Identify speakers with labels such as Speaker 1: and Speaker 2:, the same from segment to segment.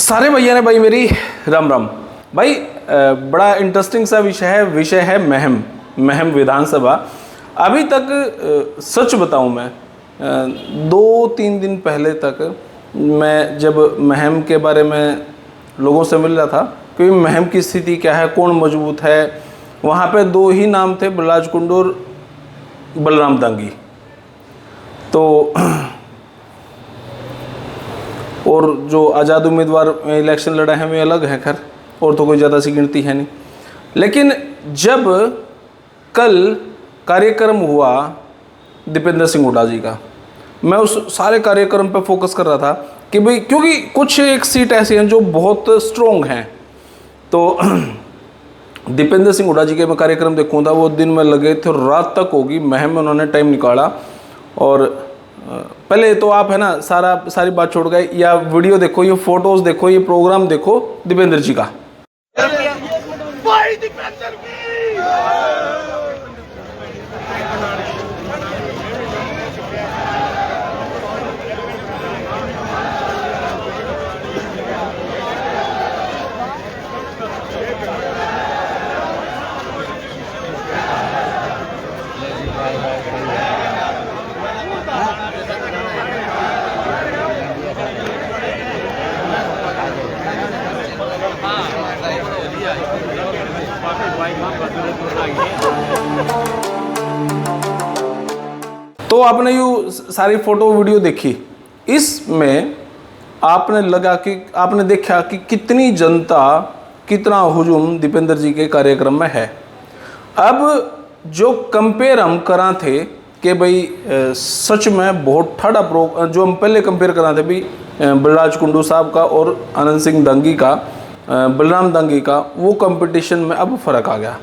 Speaker 1: सारे भैया ने भाई मेरी राम राम भाई। बड़ा इंटरेस्टिंग सा विषय है महम विधानसभा। अभी तक सच बताऊं मैं 2-3 दिन पहले तक मैं जब महम के बारे में लोगों से मिल रहा था कि महम की स्थिति क्या है, कौन मजबूत है, वहाँ पे 2 ही नाम थे, बलराज कुंडू और बलराम दांगी। तो और जो आज़ाद उम्मीदवार इलेक्शन लड़ा है वे अलग है, खैर और तो कोई ज़्यादा सी गिनती है नहीं। लेकिन जब कल कार्यक्रम हुआ दीपेंद्र सिंह हुड्डा जी का, मैं उस सारे कार्यक्रम पे फोकस कर रहा था कि भाई क्योंकि कुछ एक सीट ऐसी हैं जो बहुत स्ट्रॉन्ग हैं। तो दीपेंद्र सिंह हुड्डा जी के मैं कार्यक्रम देखूँ था, वो दिन में लगे थे, रात तक होगी महम में उन्होंने टाइम निकाला। और पहले तो आप है ना सारी बात छोड़ गए, या वीडियो देखो, ये फोटोज देखो, ये प्रोग्राम देखो दीपेंद्र जी का। तो आपने यू सारी फोटो वीडियो देखी, इसमें आपने देखा कि कितनी जनता, कितना हुजूम दीपेंद्र जी के कार्यक्रम में है। अब जो कंपेयर हम करा थे कि भाई सच में बहुत ठाड़ा जो हम पहले कंपेयर करा थे भाई बलराज कुंडू साहब का और आनंद सिंह दांगी का, बलराम दांगी का, वो कंपटीशन में अब फ़र्क आ गया।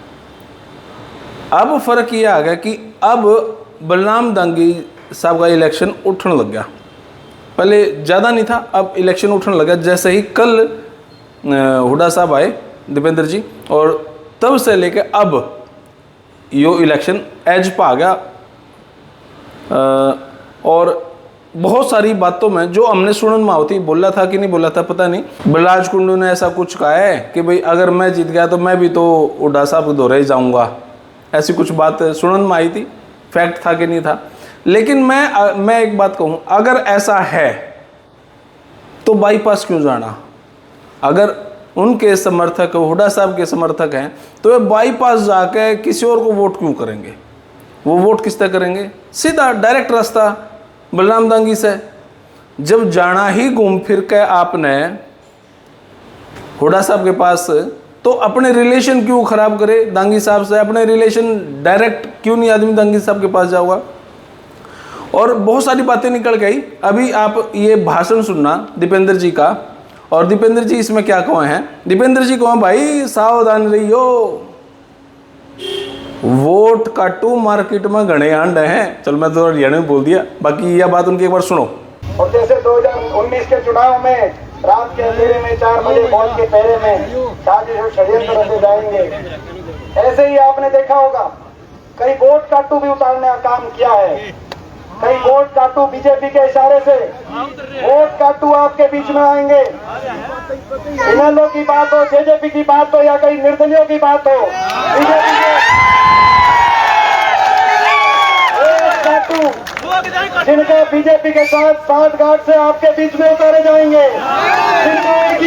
Speaker 1: अब फ़र्क ये आ गया कि अब बलराम दांगी साहब का इलेक्शन उठने लग गया। पहले ज़्यादा नहीं था, अब इलेक्शन उठने लगा। जैसे ही कल हुड्डा साहब आए दीपेंद्र जी, और तब से लेके अब यो इलेक्शन एज पर आ गया। और बहुत सारी बातों में जो हमने सुनन में होती, बोला था कि नहीं बोला था पता नहीं, बलराज कुंडू ने ऐसा कुछ कहा है कि भाई अगर मैं जीत गया तो मैं भी तो हुड्डा साहब को दोहरे जाऊंगा, ऐसी कुछ बात सुनन में आई थी। फैक्ट था कि नहीं था। लेकिन मैं एक बात कहूँ, अगर ऐसा है तो बाईपास क्यों जाना? अगर उनके समर्थक हुड्डा साहब के समर्थक हैं तो वे बाईपास जाके किसी और को वोट क्यों करेंगे? वो वोट किस तरह करेंगे? सीधा डायरेक्ट रास्ता बलराम दांगी से। जब जाना ही घूम फिर के आपने हुड्डा साहब के पास, तो अपने रिलेशन क्यों खराब करे दांगी साहब से? अपने रिलेशन डायरेक्ट क्यों नहीं आदमी दांगी साहब के पास जाऊंगा? और बहुत सारी बातें निकल गई। अभी आप ये भाषण सुनना दीपेंद्र जी का, और दीपेंद्र जी इसमें क्या कहे हैं? दीपेंद्र जी कहो भाई सावधान रहियो, वोट काटू मार्केट में घने अंड हैं। चल मैं तो हरियाणा में बोल दिया, बाकी यह बात उनकी एक बार सुनो।
Speaker 2: और जैसे 2019 के चुनाव में रात के अंधेरे में 4 बजे मौत के पहरे में साजिश और षड्यंत्र रचे जाएंगे, ऐसे ही आपने देखा होगा कई वोट काटू भी उतारने का काम किया है। कई वोट काटू बीजेपी के इशारे से वोट काटू आपके बीच में आएंगे। इनेलो की बात हो, जेजेपी की बात हो, या कई निर्दलियों की बात हो, बीजेपी के जिनको बीजेपी के साथ साठगांठ से आपके बीच में उतारे जाएंगे। जिनको एक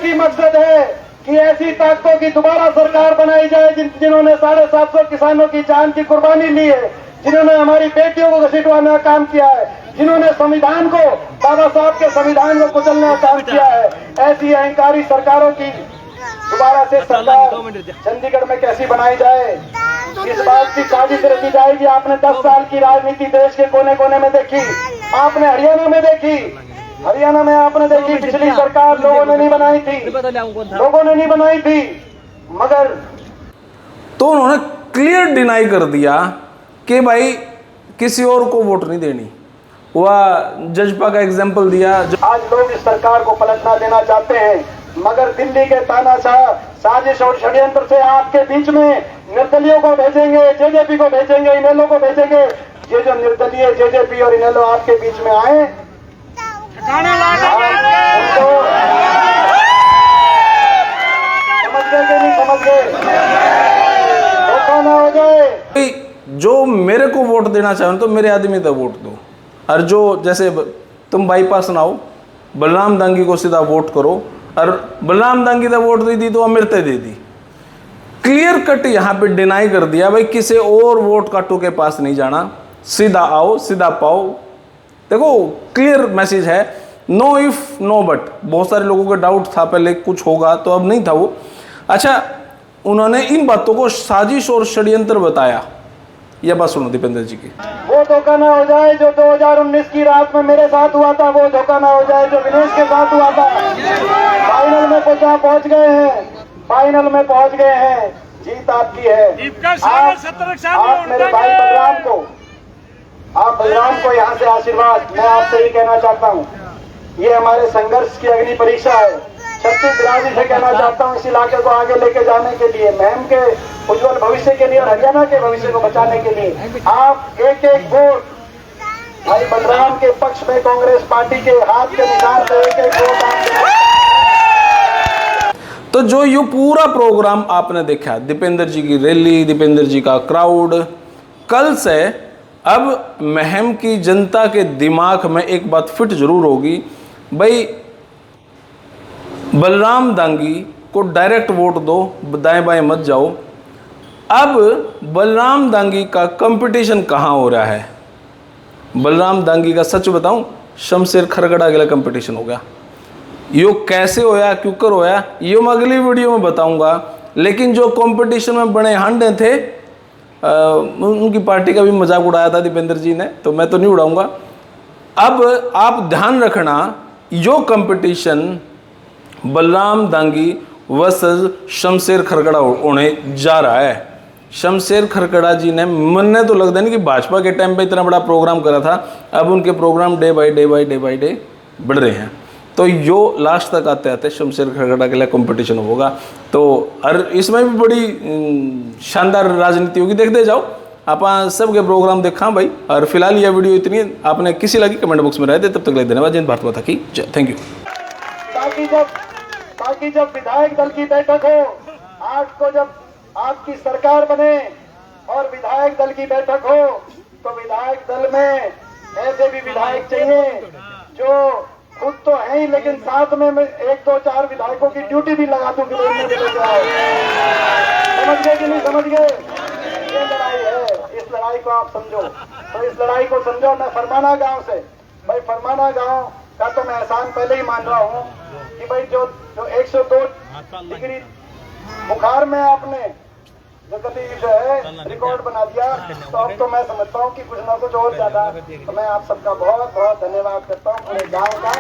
Speaker 2: ही मकसद है कि ऐसी ताकतों की दोबारा सरकार बनाई जाए जिन्होंने 750 किसानों की जान की कुर्बानी ली है, जिन्होंने हमारी बेटियों को घसीटवाने का काम किया है, जिन्होंने संविधान को, बाबा साहब के संविधान को कुचलने का काम किया है। ऐसी अहंकारी सरकारों की दोबारा से सरकार चंडीगढ़ में कैसी बनाई जाए, इस बात की साजिश रची जाएगी। आपने 10 साल की राजनीति देश के कोने कोने में देखी, आपने हरियाणा में देखी, हरियाणा में आपने देखी पिछली सरकार लोगों ने नहीं बनाई थी, मगर
Speaker 1: तो उन्होंने क्लियर डिनाई कर दिया कि भाई किसी और को वोट नहीं देनी। वह जजपा का एग्जाम्पल दिया।
Speaker 2: आज लोग इस सरकार को पलटना देना चाहते हैं, मगर दिल्ली के तानाशाह साजिश और षड्यंत्र से आपके बीच में निर्दलियों को भेजेंगे, जेजेपी को भेजेंगे, इनेलो को भेजेंगे। ये जो निर्दलीय जेजेपी और इनेलो आपके बीच में आए, उनको
Speaker 1: जो मेरे को वोट देना चाहो तो मेरे आदमी तो वोट दो, और जो जैसे तुम बाईपास ना हो बलराम दांगी को सीधा वोट करो, और बलराम दांगी तो वोट दे दी तो अमृत दे दी। क्लियर कट यहाँ पे डिनाई कर दिया भाई, किसी और वोट काटू के पास नहीं जाना, सीधा आओ सीधा पाओ। देखो क्लियर मैसेज है, नो इफ नो बट। बहुत सारे लोगों का डाउट था पहले कुछ होगा, तो अब नहीं था वो। अच्छा, उन्होंने इन बातों को साजिश और षड्यंत्र बताया। यह बात सुनो दीपेंद्र जी की।
Speaker 2: वो धोखा ना हो जाए जो 2019 की रात में मेरे साथ हुआ था, वो धोखा ना हो जाए जो विनेश के साथ हुआ था। फाइनल में पहुंच गए हैं, फाइनल में पहुंच गए हैं, जीत आपकी है। आप मेरे भाई बलराम को यहाँ से आशीर्वाद, मैं आपसे ही कहना चाहता हूँ, ये हमारे संघर्ष की अग्नि परीक्षा है। छत्तीस बिराजी से कहना चाहता हूँ, इस इलाके को आगे लेके जाने के लिए, महम के उज्जवल भविष्य के लिए और हरियाणा के भविष्य को बचाने के लिए आप एक एक वोट भाई बलराम के पक्ष में, कांग्रेस पार्टी के हाथ के निशान से एक एक वोट आप।
Speaker 1: तो जो ये पूरा प्रोग्राम आपने देखा, दीपेंद्र जी की रैली, दीपेंद्र जी का क्राउड, कल से अब महम की जनता के दिमाग में एक बात फिट जरूर होगी भाई, बलराम दांगी को डायरेक्ट वोट दो, दाएं बाएं मत जाओ। अब बलराम दांगी का कंपटीशन कहाँ हो रहा है? बलराम दांगी का सच बताऊं, शमशेर खरगड़ा के लिए कंपटीशन हो गया। यो कैसे होया, क्यों कर होया, ये मैं अगली वीडियो में बताऊंगा। लेकिन जो कंपटीशन में बड़े हांडे थे, उनकी पार्टी का भी मजाक उड़ाया था दीपेंद्र जी ने, तो मैं तो नहीं उड़ाऊंगा। अब आप ध्यान रखना, यो कंपटीशन बलराम दांगी वर्सेस शमशेर खरगड़ा होने जा रहा है। शमशेर खरगड़ा जी ने, मन तो लगता नहीं कि भाजपा के टाइम पे इतना बड़ा प्रोग्राम करा था, अब उनके प्रोग्राम डे बाय डे बढ़ रहे हैं। तो यो लास्ट तक आते आते शमशेर खरगड़ा के लिए कंपटीशन होगा। तो और इसमें भी बड़ी शानदार राजनीति होगी, देखते जाओ। आप सबके प्रोग्राम देखा भाई। और फिलहाल यह वीडियो इतनी, आपने किसी लगी कमेंट बॉक्स में रह दे। तब तक ले धन्यवाद। जय भारत माता की जय। Thank you.
Speaker 2: ताकि जब विधायक दल की बैठक हो, 8 को जब आपकी सरकार बने और विधायक दल की बैठक हो, तो विधायक दल में ऐसे भी विधायक चाहिए जो खुद तो है ही, लेकिन साथ में मैं 1, 2, 4 विधायकों की ड्यूटी भी लगा दूं कि समझ गए कि नहीं समझ गए? ये लड़ाई है, इस लड़ाई को आप समझो। तो इस लड़ाई को समझो। मैं फरमाना गांव से, भाई फरमाना गांव का तो मैं एहसान पहले ही मान रहा हूँ कि भाई जो 102 डिग्री बुखार में आपने जो कभी जो है रिकॉर्ड बना दिया, तो अब तो मैं समझता हूँ कि कुछ ना कुछ और ज्यादा। तो मैं आप सबका बहुत बहुत धन्यवाद करता हूँ, पूरे गाँव का।